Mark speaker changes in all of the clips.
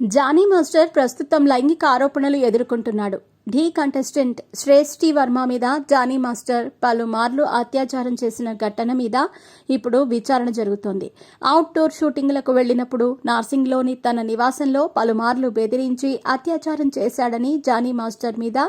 Speaker 1: Johnny master ప్రస్తుతం లైంగిక ఆరోపణలు ఎదుర్కొంటున్నాడు. ఢీ కంటెస్టెంట్ శ్రేష్ఠి వర్మ మీద జానీ మాస్టర్ పలుమార్లు అత్యాచారం చేసిన ఘటన మీద ఇప్పుడు విచారణ జరుగుతోంది. అవుట్డోర్ షూటింగ్లకు వెళ్లినప్పుడు నార్సింగ్లోని తన నివాసంలో పలుమార్లు బెదిరించి అత్యాచారం చేశాడని జానీ మాస్టర్ మీద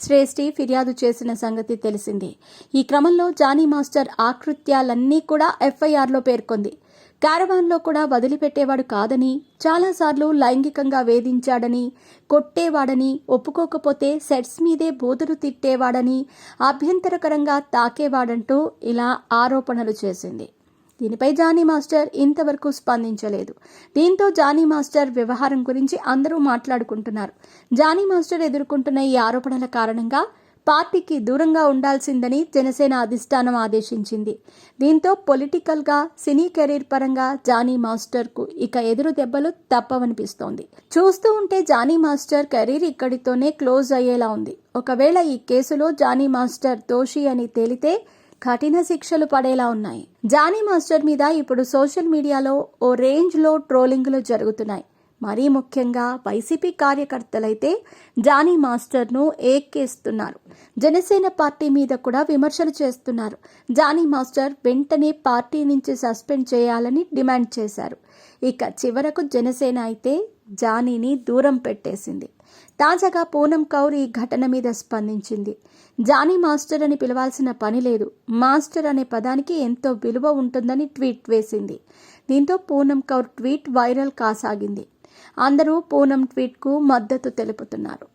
Speaker 1: శ్రేష్ఠి ఫిర్యాదు చేసిన సంగతి తెలిసింది. ఈ క్రమంలో జానీ మాస్టర్ ఆకృత్యాలన్నీ కూడా ఎఫ్ఐఆర్లో పేర్కొంది. క్యారవాన్లో కూడా వదిలిపెట్టేవాడు కాదని, చాలాసార్లు లైంగికంగా వేధించాడని, కొట్టేవాడని, ఒప్పుకోకపోతే సెట్స్ మీదే బూతులు తిట్టేవాడని, అభ్యంతరకరంగా తాకేవాడంటూ ఇలా ఆరోపణలు చేసింది. దీనిపై జానీ మాస్టర్ ఇంతవరకు స్పందించలేదు. దీంతో జానీ మాస్టర్ వ్యవహారం గురించి అందరూ మాట్లాడుకుంటున్నారు. జానీ మాస్టర్ ఎదుర్కొంటున్న ఈ ఆరోపణల కారణంగా పార్టీకి దూరంగా ఉండాల్సిందని జనసేన అధిష్టానం ఆదేశించింది. దీంతో పొలిటికల్గా, సినీ కెరీర్ పరంగా జానీ మాస్టర్కు ఇక ఎదురు దెబ్బలు తప్పవనిపిస్తోంది. చూస్తూ ఉంటే జానీ మాస్టర్ కెరీర్ ఇక్కడితోనే క్లోజ్ అయ్యేలా ఉంది. ఒకవేళ ఈ కేసులో జానీ మాస్టర్ దోషి అని తేలితే కఠిన శిక్షలు పడేలా ఉన్నాయి. జానీ మాస్టర్ మీద ఇప్పుడు సోషల్ మీడియాలో ఓ రేంజ్లో ట్రోలింగ్లు జరుగుతున్నాయి. మరీ ముఖ్యంగా వైసీపీ కార్యకర్తలైతే జానీ మాస్టర్ను ఏక్కేస్తున్నారు. జనసేన పార్టీ మీద కూడా విమర్శలు చేస్తున్నారు. జానీ మాస్టర్ వెంటనే పార్టీ నుంచి సస్పెండ్ చేయాలని డిమాండ్ చేశారు. ఇక చివరకు జనసేన అయితే జానీని దూరం పెట్టేసింది. తాజాగా పూనం కౌర్ ఈ ఘటన మీద స్పందించింది. జానీ మాస్టర్ అని పిలవాల్సిన పని లేదు, మాస్టర్ అనే పదానికి ఎంతో విలువ ఉంటుందని ట్వీట్ వేసింది. దీంతో పూనం కౌర్ ట్వీట్ వైరల్ కాసాగింది. అందరూ పూనం ట్వీట్కు మద్దతు తెలుపుతున్నారు.